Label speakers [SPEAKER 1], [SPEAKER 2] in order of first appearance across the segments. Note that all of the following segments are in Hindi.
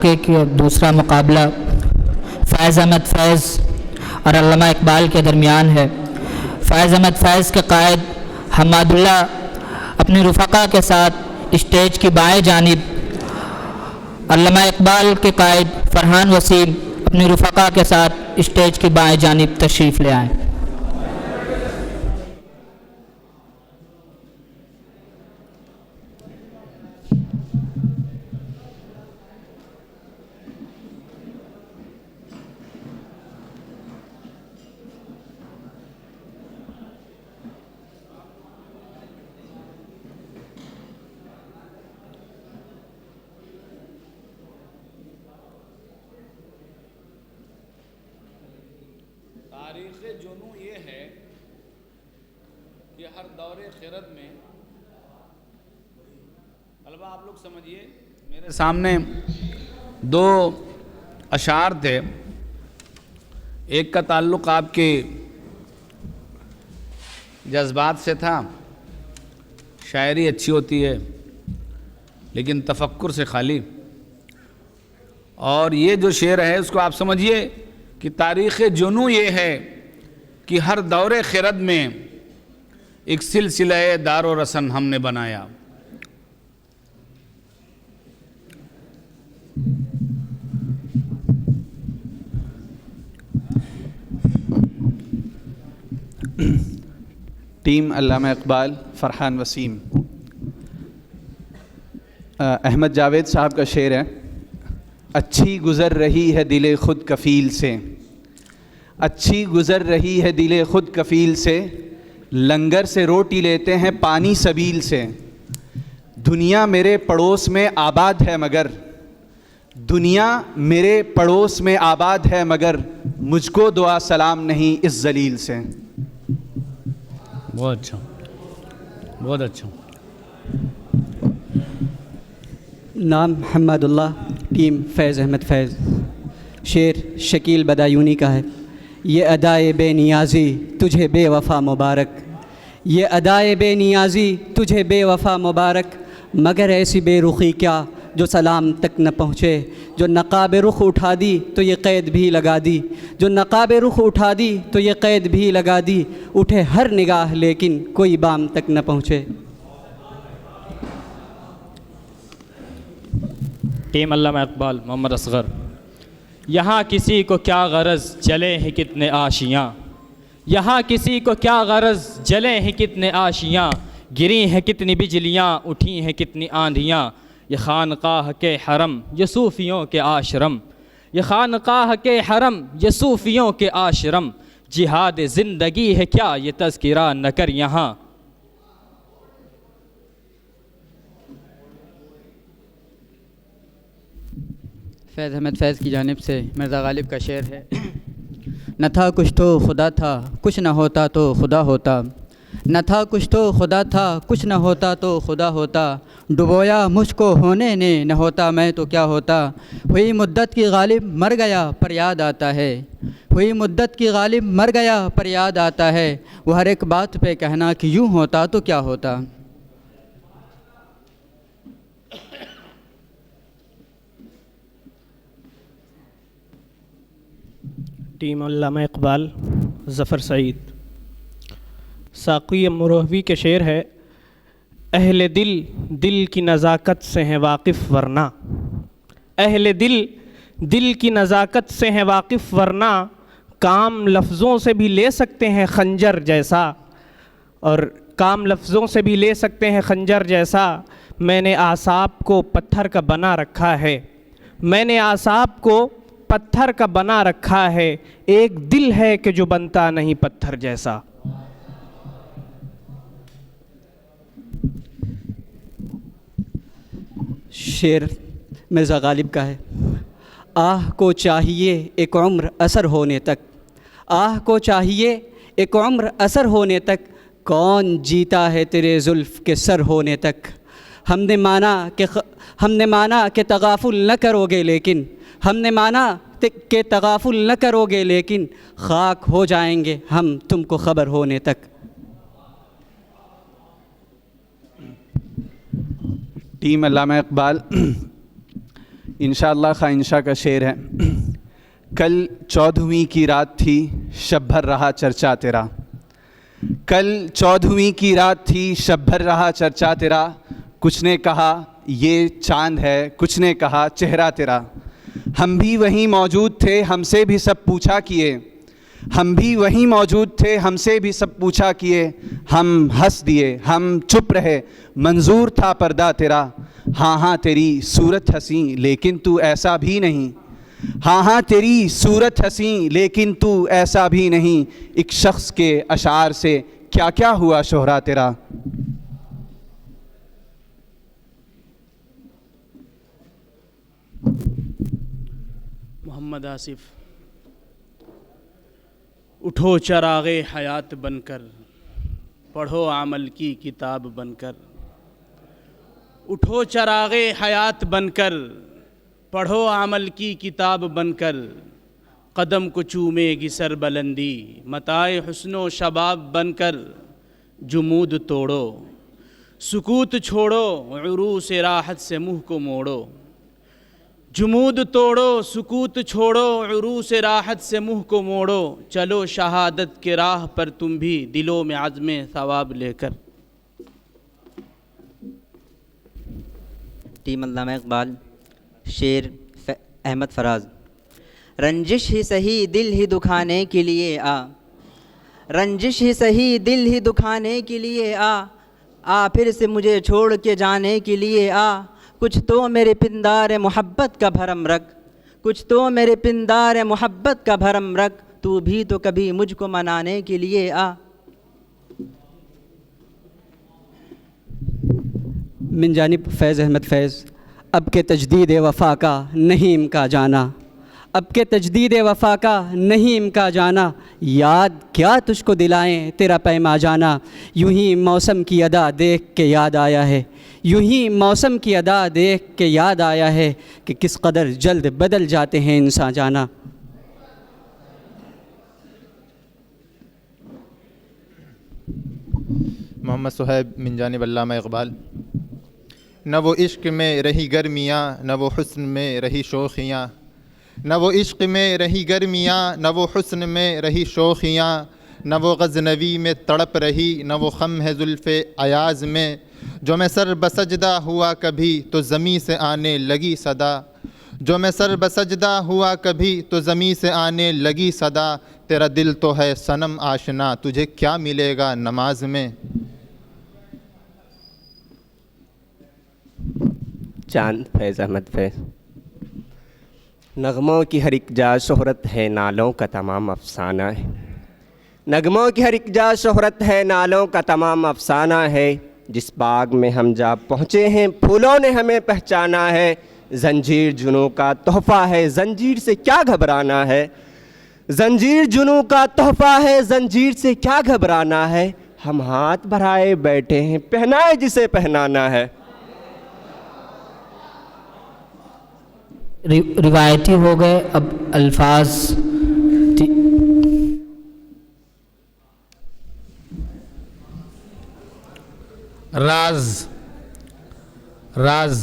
[SPEAKER 1] के दूसरा मुकाबला फ़ैज़ अहमद फ़ैज़ और अल्लामा इकबाल के दरमियान है। फ़ैज़ अहमद फ़ैज़ के कायद हम्मादुल्लाह अपने रुफ़क़ा के साथ स्टेज की बाएं जानिब, अल्लामा इकबाल के कायद फ़रहान वसीम अपने रुफ़क़ा के साथ स्टेज की बाएं जानिब तशरीफ़ ले आएँ।
[SPEAKER 2] तारीख़ जुनू ये है कि हर दौरे खिरत में, अलवा आप लोग समझिए, मेरे सामने दो अशार थे। एक का ताल्लुक़ आपके जज्बात से था। शायरी अच्छी होती है लेकिन तफक्कुर से खाली। और ये जो शेर है उसको आप समझिए कि तारीख़ जुनू ये है कि हर दौरे खिरत में एक सिलसिला दारो रसन हमने बनाया।
[SPEAKER 3] टीम अल्लामा इकबाल, फ़रहान वसीम। अहमद जावेद साहब का शेर है, अच्छी गुज़र रही है दिले खुद कफ़ील से, अच्छी गुज़र रही है दिले खुद कफ़ील से, लंगर से रोटी लेते हैं पानी सबील से। दुनिया मेरे पड़ोस में आबाद है मगर, दुनिया मेरे पड़ोस में आबाद है मगर, मुझको दुआ सलाम नहीं इस जलील से।
[SPEAKER 2] बहुत अच्छा, बहुत अच्छा।
[SPEAKER 4] नाम हम्मादुल्लाह, टीम फ़ैज़ अहमद फ़ैज़। शेर शकील बदायूनी का है। ये अदाए बेनियाज़ी तुझे बेवफ़ा मुबारक, ये अदाए बेनियाज़ी तुझे बेवफ़ा मुबारक, मगर ऐसी बेरुखी क्या जो सलाम तक न पहुँचे। जो नक़ाब रुख़ उठा दी तो ये क़ैद भी लगा दी, जो नक़ाब रुख़ उठा दी तो ये क़ैद भी लगा दी, उठे हर निगाह लेकिन कोई बाम तक न पहुँचे।
[SPEAKER 5] टीम अल्लामा इकबाल, मोहम्मद असग़र। यहाँ किसी को क्या गरज़ जले हैं कितने आशियाँ, यहाँ किसी को क्या गरज़ जले हैं कितने आशियाँ, गिरी हैं कितनी बिजलियाँ उठी हैं कितनी आंधियाँ। ये खानकाह के हरम ये सूफ़ियों के आश्रम, ये खानकाह के हरम ये सूफ़ियों के आश्रम, जिहाद ज़िंदगी है क्या ये तज़किरा न कर यहाँ।
[SPEAKER 4] फ़ैज़ अहमद फ़ैज़ की जानिब से मिर्ज़ा गालिब का शेर है। न था कुछ तो खुदा था, कुछ न होता तो खुदा होता, न था कुछ तो खुदा था, कुछ न होता तो खुदा होता, डुबोया मुझको होने ने न होता मैं तो क्या होता। हुई मुद्दत की गालिब मर गया पर याद आता है, हुई मुद्दत की गालिब मर गया पर याद आता है, वो हर एक बात पे कहना कि यूँ होता तो क्या होता।
[SPEAKER 6] टीम अल्लामा इकबाल, ज़फ़र सईद। साक़ी मुरहवी के शेर है, अहले दिल दिल की नज़ाकत से हैं वाकिफ़ वरना, अहले दिल दिल की नज़ाकत से हैं वाकिफ़ वरना, काम लफ्ज़ों से भी ले सकते हैं खंजर जैसा, और काम लफ्ज़ों से भी ले सकते हैं खंजर जैसा। मैंने आसाब को पत्थर का बना रखा है, मैंने आसाब को पत्थर का बना रखा है, एक दिल है कि जो बनता नहीं पत्थर जैसा।
[SPEAKER 4] शेर मिर्ज़ा गालिब का है। आह को चाहिए एक उम्र असर होने तक, आह को चाहिए एक उम्र असर होने तक, कौन जीता है तेरे जुल्फ़ के सर होने तक। हमने माना कि तगाफुल न करोगे लेकिन, हमने माना कि तगाफुल न करोगे लेकिन, खाक हो जाएंगे हम तुमको ख़बर होने तक।
[SPEAKER 3] टीम अल्लामा इकबाल, इंशाअल्लाह ख़ाइंशा का शेर है। कल 14वीं की रात थी, शब भर रहा चर्चा तेरा। कल 14वीं की रात थी, शब भर रहा चर्चा तेरा। कुछ ने कहा ये चांद है, कुछ ने कहा चेहरा तेरा। हम भी वहीं मौजूद थे, हमसे भी सब पूछा किए। हम भी वहीं मौजूद थे, हमसे भी सब पूछा किए। हम हंस दिए, हम चुप रहे, मंजूर था पर्दा तेरा। हाँ हाँ तेरी सूरत हंसी लेकिन तू ऐसा भी नहीं। हाँ हाँ तेरी सूरत हंसी लेकिन तू ऐसा भी नहीं। एक शख्स के अशार से क्या क्या हुआ शोहरा तेरा।
[SPEAKER 6] मोहम्मद आसिफ। उठो चरागे हयात बनकर, पढ़ो अमल की किताब बनकर। उठो चरागे हयात बनकर, पढ़ो अमल की किताब बनकर। कदम को चूमेगी सरबलंदी, मताए हुस्नो शबाब बनकर। जुमूद तोड़ो, सुकूत छोड़ो, उरूस राहत से मुँह को मोड़ो। जुमूद तोड़ो, सुकूत छोड़ो, उरूस राहत से मुँह को मोड़ो। चलो शहादत के राह पर तुम भी, दिलों में आज़्म सवाब लेकर।
[SPEAKER 7] टीम अल्लामा इकबाल। शेर अहमद फराज। रंजिश ही सही दिल ही दुखाने के लिए आ। रंजिश ही सही दिल ही दुखाने के लिए आ फिर से मुझे छोड़ के जाने के लिए आ। कुछ तो मेरे पिंदार मोहब्बत का भरम रख, कुछ तो मेरे पिंदार मोहब्बत का भरम रख। तू भी तो कभी मुझको मनाने के लिए आ।
[SPEAKER 4] मिन जानिब फैज़ अहमद फैज़। अब के तजदीद वफ़ा का नहीं इम्का जाना, अब के तजदीद वफ़ा का नहीं इम्का जाना। याद क्या तुझको दिलाएं तेरा पैमा जाना। यूं ही मौसम की अदा देख के याद आया है, यूं ही मौसम की अदा देख के याद आया है कि किस कदर जल्द बदल जाते हैं इंसान जाना।
[SPEAKER 8] मोहम्मद सुहैब मिन जानिब अल्लामा इकबाल। न वो इश्क में रही गर्मियाँ, न वो हुस्न में रही शोखियाँ। न वो इश्क में रही गर्मियाँ, न वो हुस्न में रही शोखियाँ। न वो गज़नवी में तड़प रही, न वो ख़म है ज़ुल्फ़े अयाज़ में। जो मैं सर बसजदा हुआ कभी तो ज़मीं से आने लगी सदा। जो मैं सर बसजदा हुआ कभी तो ज़मीं से आने लगी सदा। तेरा दिल तो है सनम आशना, तुझे क्या मिलेगा नमाज में।
[SPEAKER 9] चांद फैज़ अहमद फैज़। नगमों की हर एक जा शोहरत है, नालों का तमाम अफसाना है। नगमों की हर एक जा शोहरत है, नालों का तमाम अफसाना है। जिस बाग में हम जा पहुँचे हैं, फूलों ने हमें पहचाना है। जंजीर जुनूं का तोहफ़ा है, जंजीर से क्या घबराना है। जंजीर जुनूं का तोहफ़ा है, जंजीर से क्या घबराना है। हम हाथ बढ़ाए बैठे हैं, पहनाए जिसे पहनाना है।
[SPEAKER 1] रिवायती हो गए, अब अल्फाज
[SPEAKER 2] राज। राज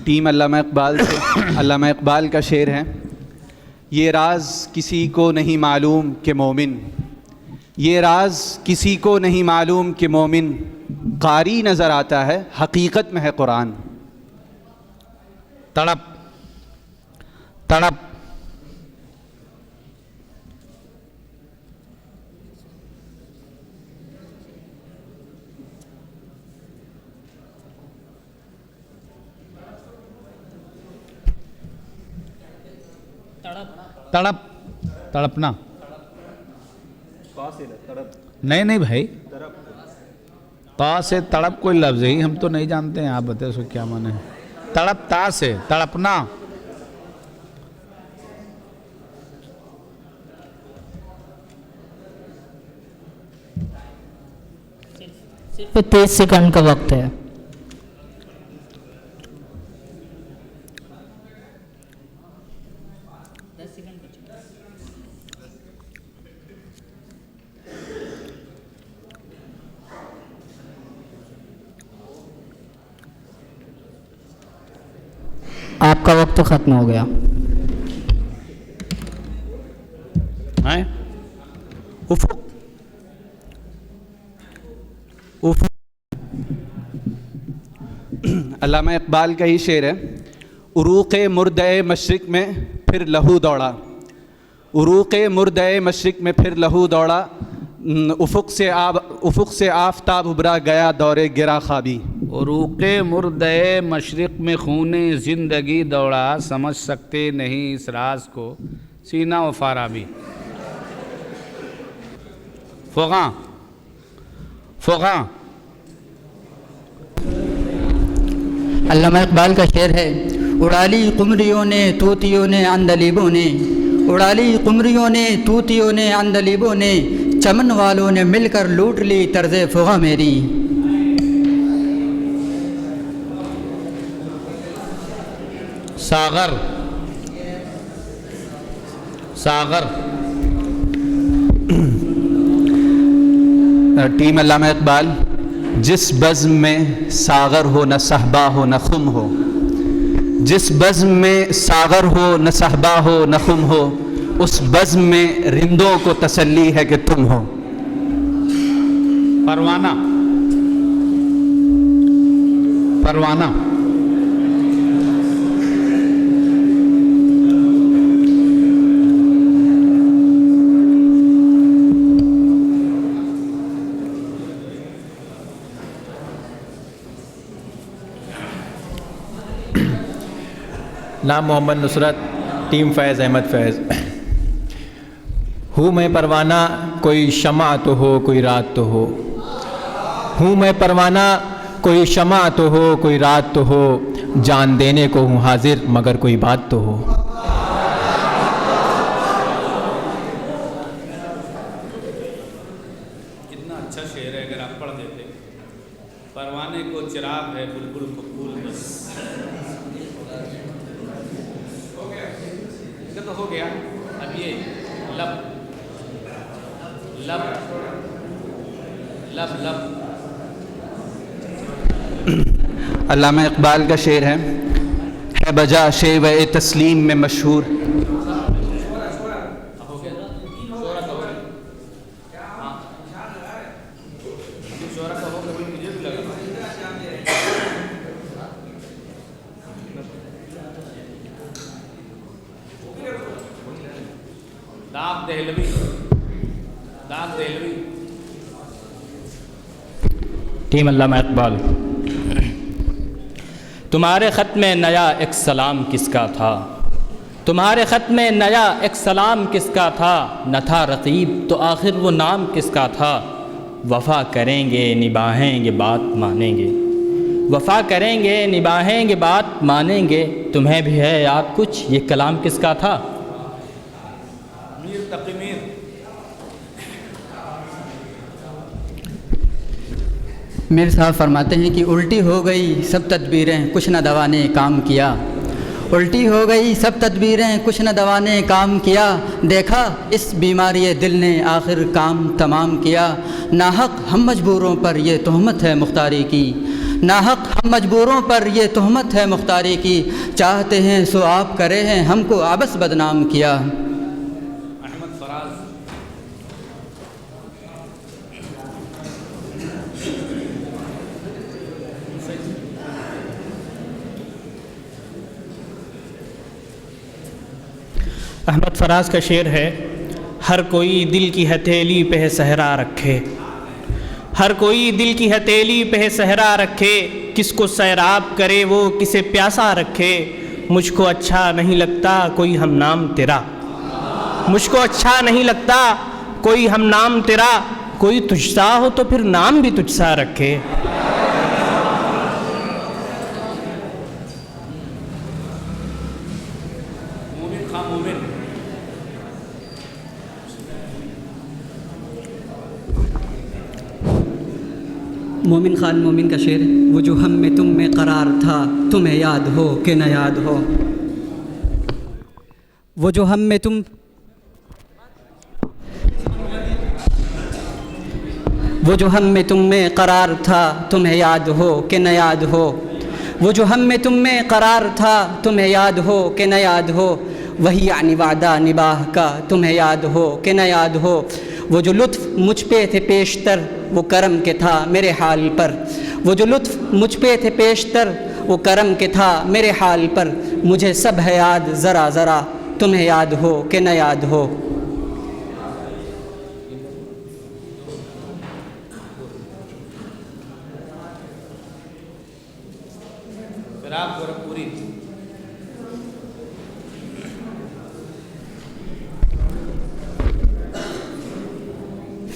[SPEAKER 3] टीम अल्लामा इकबाल से। अल्लामा इकबाल का शेर है। ये राज किसी को नहीं मालूम कि मोमिन, ये राज किसी को नहीं मालूम कि मोमिन। कारी नज़र आता है, हकीकत में है कुरान।
[SPEAKER 2] तड़प तड़प तड़प तड़पना। नहीं नहीं भाई, ता से तड़प कोई लफ्ज़ ही हम तो नहीं जानते हैं, आप बताए उसको क्या माने। तड़प ता से तड़पना।
[SPEAKER 1] सिर्फ 30 सेकंड का वक्त है। आपका वक्त ख़त्म हो गया।
[SPEAKER 2] हैं? उफुक उफुक
[SPEAKER 3] अल्लामा इकबाल का ही शेर है, उरूक़े मुर्दे मशरिक़ में फिर लहू दौड़ा, उरूक़े मुर्दे मशरिक़ में फिर लहू दौड़ा, उफ़ुक़ से आफ़ताब उभरा गया दौरे गिरा ख़ाबी।
[SPEAKER 2] उरूक़े मुर्दे मशरिक़ में खूने ज़िंदगी दौड़ा, समझ सकते नहीं इस राज को सीना व फाराबी। फ़ुक़ा फ़ुक़ा
[SPEAKER 10] अल्लामा इकबाल का शेर है, उड़ाली कुमरियों ने तूतियों ने अंदलीबों ने, उड़ाली कुमरियों ने तूतियों ने अंदलीबों ने, चमन वालों ने मिलकर लूट ली तर्ज़े फ़ुग़ा मेरी।
[SPEAKER 2] सागर सागर
[SPEAKER 3] टीम अल्लामा इकबाल, जिस बज़्म में सागर हो न सहबा हो न खुम हो, जिस बज़्म में सागर हो न सहबा हो न खुम हो, उस बज़्म में रिंदों को तसल्ली है कि तुम हो।
[SPEAKER 2] परवाना परवाना
[SPEAKER 11] नाम मोहम्मद नुसरत, टीम फैज़ अहमद फैज़। हूँ मैं परवाना, कोई शमा तो हो कोई रात तो हो, हूँ मैं परवाना, कोई शमा तो हो कोई रात तो हो, जान देने को हूँ हाजिर मगर कोई बात तो हो।
[SPEAKER 2] कितना अच्छा शेर है, अगर आप पढ़ देते। परवाने को चिराग है, बुलबुल को फूल बस। तो हो गया। अब ये लब लब लब लब
[SPEAKER 3] अल्लामा इकबाल का शेर है बजा शेव ए तस्लीम में मशहूर,
[SPEAKER 2] दाग दहलवी दाग दहलवी।
[SPEAKER 5] टीम अल्लामा इकबाल, तुम्हारे ख़त में नया एक सलाम किसका था, तुम्हारे ख़त में नया एक सलाम किसका था, न था रक़ीब तो आखिर वो नाम किसका था। वफ़ा करेंगे निभाएंगे बात मानेंगे, वफ़ा करेंगे निभाएंगे बात मानेंगे, तुम्हें भी है याद कुछ ये कलाम किसका था।
[SPEAKER 2] मीर तक़ी मीर।
[SPEAKER 10] मीर साहब फरमाते हैं कि उल्टी हो गई सब तदबीरें कुछ न दवा ने काम किया, उल्टी हो गई सब तदबीरें कुछ न दवा ने काम किया, देखा इस बीमारी दिल ने आखिर काम तमाम किया। नाहक हम मजबूरों पर ये तोहमत है मुख्तारी की, नाहक हम मजबूरों पर ये तोहमत है मुख्तारी की, चाहते हैं सो आप करे हैं हमको आबस बदनाम किया।
[SPEAKER 6] अहमद फराज का शेर है, हर कोई दिल की हथेली पे सहरा रखे, हर कोई दिल की हथेली पे सहरा रखे, किसको सैराब करे वो किसे प्यासा रखे, मुझको अच्छा नहीं लगता कोई हम नाम तेरा, मुझको अच्छा नहीं लगता कोई हम नाम तेरा, कोई तुझसा हो तो फिर नाम भी तुझसा रखे।
[SPEAKER 4] मोमिन खान मोमिन का शेर, वो जो हम में तुम में करार था तुम्हें याद हो कि न याद हो, वो जो हम में तुम, वो जो हम में तुम में करार था तुम्हें याद हो कि न याद हो, वो जो हम में तुम में करार था, तुम्हें याद हो कि न याद हो, वही यानी वादा निबाह का, तुम्हें याद हो कि न याद हो। वो जो लुत्फ़ मुझ पे थे पेशतर, वो करम के था मेरे हाल पर। वो जो लुत्फ़ मुझ पे थे पेशतर, वो करम के था मेरे हाल पर। मुझे सब है याद ज़रा ज़रा, तुम्हें याद हो कि न याद हो।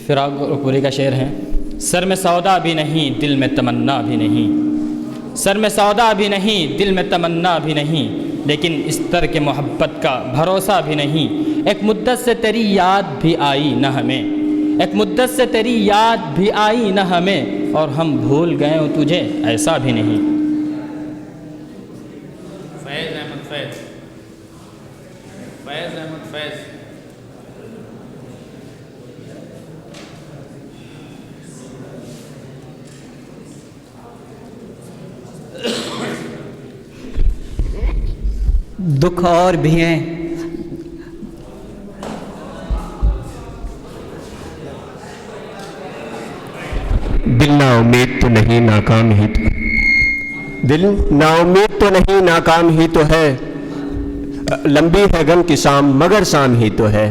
[SPEAKER 5] फिराक गोरखपुरी का शेर है। सर में सौदा भी नहीं, दिल में तमन्ना भी नहीं। सर में सौदा भी नहीं, दिल में तमन्ना भी नहीं, लेकिन इस तरह के मोहब्बत का भरोसा भी नहीं। एक मुद्दत से तेरी याद भी आई न हमें, एक मुद्दत से तेरी याद भी आई न हमें, और हम भूल गए हो तुझे ऐसा भी नहीं।
[SPEAKER 2] फैज़ अहमद फैज़, फैज़ अहमद फैज़।
[SPEAKER 4] दुख और भी हैं,
[SPEAKER 9] दिल ना उम्मीद तो नहीं नाकाम ही तो, दिल ना उम्मीद तो नहीं नाकाम ही तो है। लंबी है गम की शाम मगर शाम ही तो है।